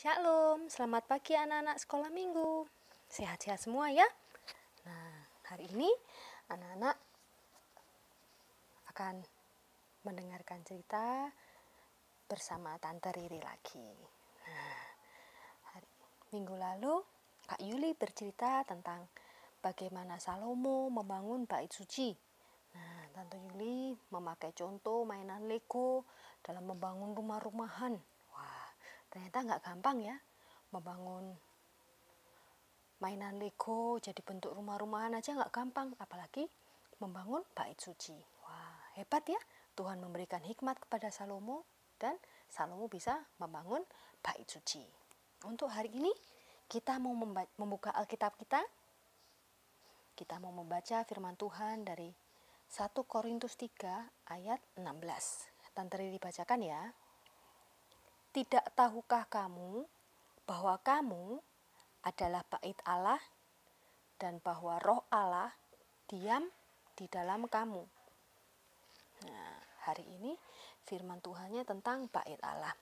Shalom, selamat pagi anak-anak sekolah minggu. Sehat-sehat semua ya. Nah, hari ini anak-anak akan mendengarkan cerita bersama Tante Riri lagi. Nah, minggu lalu Kak Yuli bercerita tentang bagaimana Salomo membangun bait suci. Nah, Tante Yuli memakai contoh mainan Lego dalam membangun rumah-rumahan. Wah, ternyata nggak gampang ya membangun mainan Lego jadi bentuk rumah-rumahan aja nggak gampang, apalagi membangun bait suci. Wah, hebat ya, Tuhan memberikan hikmat kepada Salomo dan Salomo bisa membangun bait suci. Untuk hari ini kita mau membuka Alkitab kita. Kita mau membaca firman Tuhan dari 1 Korintus 3 ayat 16. Tante Riri bacakan ya. Tidak tahukah kamu bahwa kamu adalah bait Allah dan bahwa Roh Allah diam di dalam kamu. Nah, hari ini firman Tuhannya tentang bait Allah.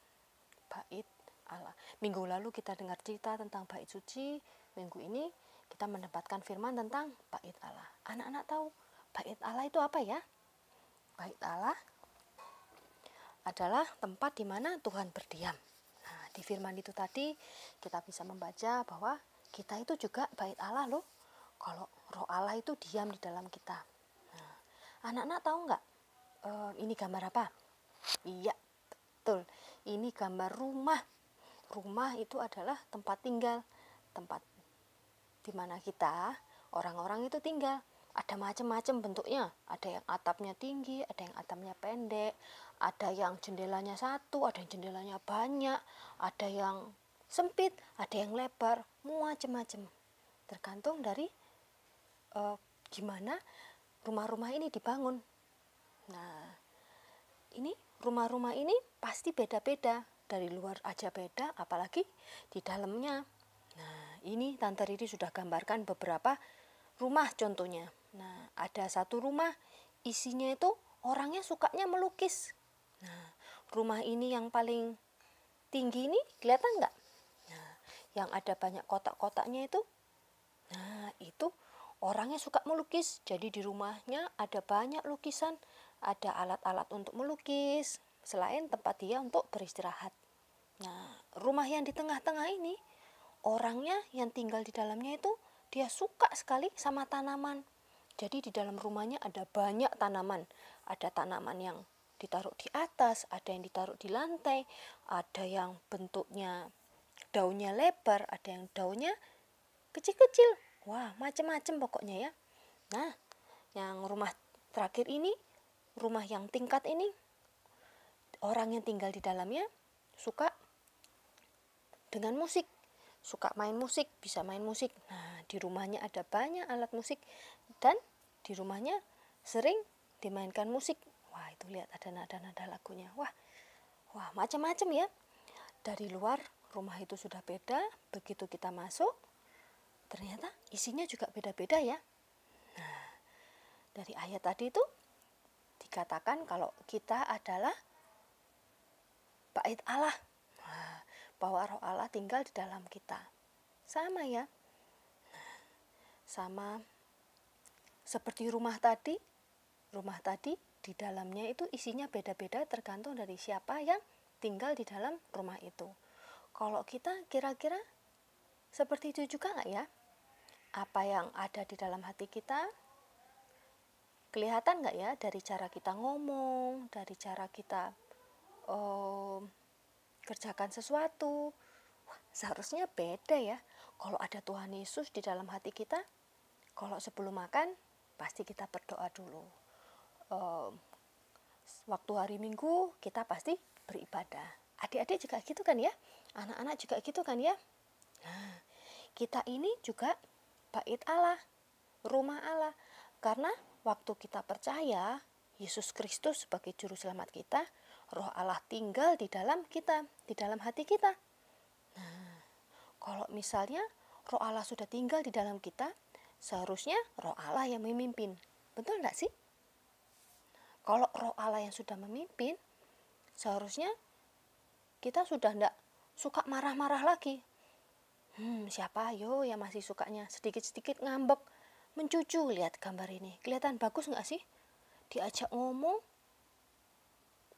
Bait Allah. Minggu lalu kita dengar cerita tentang bait suci. Minggu ini kita mendapatkan firman tentang bait Allah. Anak-anak tahu bait Allah itu apa ya? Bait Allah adalah tempat di mana Tuhan berdiam. Nah, di firman itu tadi kita bisa membaca bahwa kita itu juga bait Allah loh. Kalau Roh Allah itu diam di dalam kita. Nah, anak-anak tahu nggak? Ini gambar apa? Iya, betul. Ini gambar rumah. Rumah itu adalah tempat tinggal, tempat di mana kita orang-orang itu tinggal. Ada macam-macam bentuknya, ada yang atapnya tinggi, ada yang atapnya pendek, ada yang jendelanya satu, ada yang jendelanya banyak, ada yang sempit, ada yang lebar, macam-macam. Tergantung dari gimana rumah-rumah ini dibangun. Nah, ini rumah-rumah ini pasti beda-beda, dari luar aja beda, apalagi di dalamnya. Nah, ini Tante Riri sudah gambarkan beberapa rumah contohnya. Nah, ada satu rumah isinya itu orangnya sukanya melukis. Nah, rumah ini yang paling tinggi ini kelihatan nggak? Nah, yang ada banyak kotak-kotaknya itu, nah itu orangnya suka melukis. Jadi di rumahnya ada banyak lukisan, ada alat-alat untuk melukis, selain tempat dia untuk beristirahat. Nah, rumah yang di tengah-tengah ini, orangnya yang tinggal di dalamnya itu dia suka sekali sama tanaman. Jadi di dalam rumahnya ada banyak tanaman. Ada tanaman yang ditaruh di atas, ada yang ditaruh di lantai, ada yang bentuknya daunnya lebar, ada yang daunnya kecil-kecil. Wah, macam-macam pokoknya ya. Nah, yang rumah terakhir ini, rumah yang tingkat ini, orang yang tinggal di dalamnya suka dengan musik. Suka main musik, bisa main musik. Nah, di rumahnya ada banyak alat musik dan di rumahnya sering dimainkan musik. Wah, itu lihat ada nada-nada lagunya. Wah, macam-macam ya. Dari luar rumah itu sudah beda, begitu kita masuk, ternyata isinya juga beda-beda ya. Nah, dari ayat tadi itu dikatakan kalau kita adalah bait Allah. Bahwa Roh Allah tinggal di dalam kita. Sama ya. Sama seperti rumah tadi. Rumah tadi di dalamnya itu isinya beda-beda tergantung dari siapa yang tinggal di dalam rumah itu. Kalau kita kira-kira seperti itu juga nggak ya? Apa yang ada di dalam hati kita kelihatan nggak ya dari cara kita ngomong, dari cara kita kerjakan sesuatu. Wah, seharusnya beda ya. Kalau ada Tuhan Yesus di dalam hati kita, kalau sebelum makan pasti kita berdoa dulu. Waktu hari Minggu kita pasti beribadah. Adik-adik juga gitu kan ya, anak-anak juga gitu kan ya. Nah, kita ini juga bait Allah, rumah Allah. Karena waktu kita percaya Yesus Kristus sebagai juru selamat kita, Roh Allah tinggal di dalam kita, di dalam hati kita. Nah, kalau misalnya Roh Allah sudah tinggal di dalam kita, seharusnya Roh Allah yang memimpin. Betul enggak sih? Kalau Roh Allah yang sudah memimpin, seharusnya kita sudah enggak suka marah-marah lagi. Siapa ayo yang masih sukanya sedikit-sedikit ngambek, mencucu? Lihat gambar ini, kelihatan bagus nggak sih? Diajak ngomong,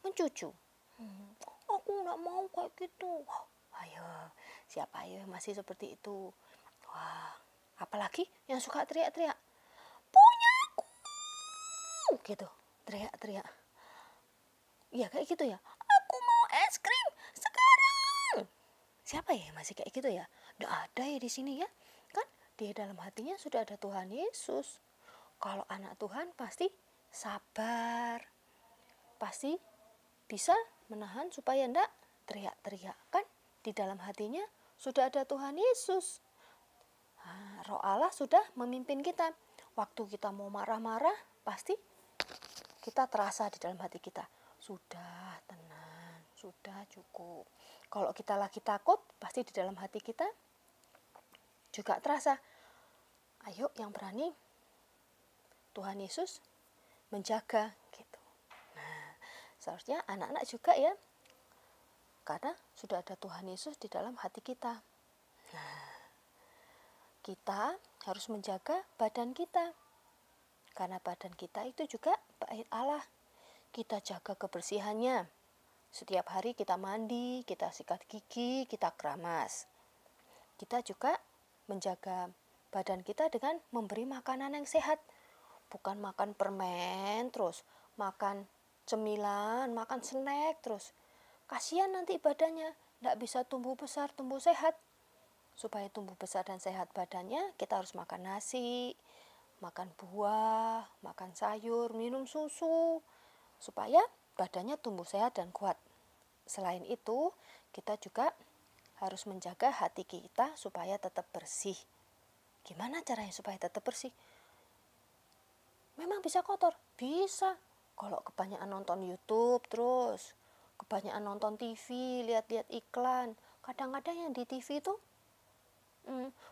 mencucu. Aku nggak mau kayak gitu. Ayo, siapa ayo yang masih seperti itu? Wah, apalagi yang suka teriak-teriak, punyaku, gitu, teriak-teriak. Iya kayak gitu ya. Aku mau es krim sekarang. Siapa ya masih kayak gitu ya? Nggak ada ya di sini ya. Kan di dalam hatinya sudah ada Tuhan Yesus. Kalau anak Tuhan pasti sabar. Pasti bisa menahan supaya ndak teriak-teriak. Kan di dalam hatinya sudah ada Tuhan Yesus. Nah, Roh Allah sudah memimpin kita. Waktu kita mau marah-marah, pasti kita terasa di dalam hati kita. Sudah tenang, sudah cukup. Kalau kita lagi takut, pasti di dalam hati kita juga terasa. Ayo yang berani, Tuhan Yesus menjaga gitu. Nah, seharusnya anak-anak juga ya. Karena sudah ada Tuhan Yesus di dalam hati kita. Nah, kita harus menjaga badan kita. Karena badan kita itu juga bait Allah. Kita jaga kebersihannya. Setiap hari kita mandi, kita sikat gigi, kita keramas. Kita juga menjaga badan kita dengan memberi makanan yang sehat. Bukan makan permen, terus makan cemilan, makan snack, terus. Kasihan nanti badannya, tidak bisa tumbuh besar, tumbuh sehat. Supaya tumbuh besar dan sehat badannya, kita harus makan nasi, makan buah, makan sayur, minum susu, supaya badannya tumbuh sehat dan kuat. Selain itu, kita juga harus menjaga hati kita supaya tetap bersih. Gimana caranya supaya tetap bersih? Memang bisa kotor? Bisa. Kalau kebanyakan nonton YouTube terus, kebanyakan nonton TV, lihat-lihat iklan, kadang-kadang yang di TV itu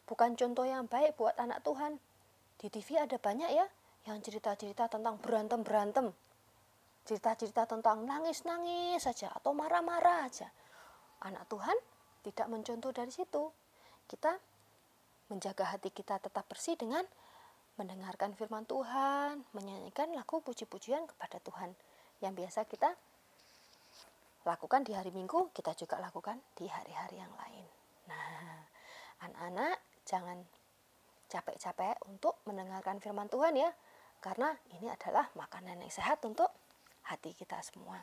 bukan contoh yang baik buat anak Tuhan. Di TV ada banyak ya yang cerita-cerita tentang berantem-berantem. Cerita-cerita tentang nangis-nangis saja atau marah-marah aja. Anak Tuhan tidak mencontoh dari situ. Kita menjaga hati kita tetap bersih dengan mendengarkan firman Tuhan, menyanyikan lagu puji-pujian kepada Tuhan. Yang biasa kita lakukan di hari Minggu, kita juga lakukan di hari-hari yang lain. Nah, anak-anak jangan capek-capek untuk mendengarkan firman Tuhan ya. Karena ini adalah makanan yang sehat untuk hati kita semua.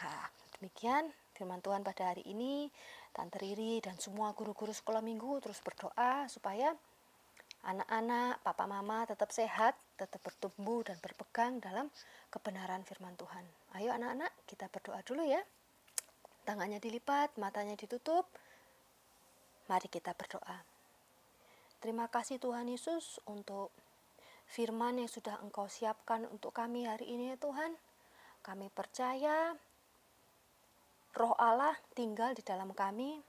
Nah, demikian firman Tuhan pada hari ini. Tante Riri dan semua guru-guru sekolah minggu terus berdoa supaya anak-anak, papa mama tetap sehat, tetap bertumbuh dan berpegang dalam kebenaran firman Tuhan. Ayo anak-anak, kita berdoa dulu ya. Tangannya dilipat, matanya ditutup. Mari kita berdoa. Terima kasih Tuhan Yesus untuk firman yang sudah Engkau siapkan untuk kami hari ini ya Tuhan. Kami percaya Roh Allah tinggal di dalam kami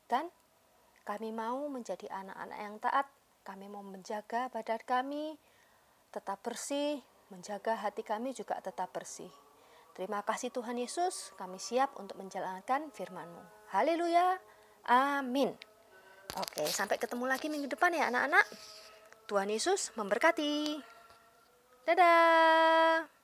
dan kami mau menjadi anak-anak yang taat. Kami mau menjaga badan kami tetap bersih, menjaga hati kami juga tetap bersih. Terima kasih Tuhan Yesus, kami siap untuk menjalankan firman-Mu. Haleluya, amin. Oke, sampai ketemu lagi minggu depan ya anak-anak. Tuhan Yesus memberkati. Dadah.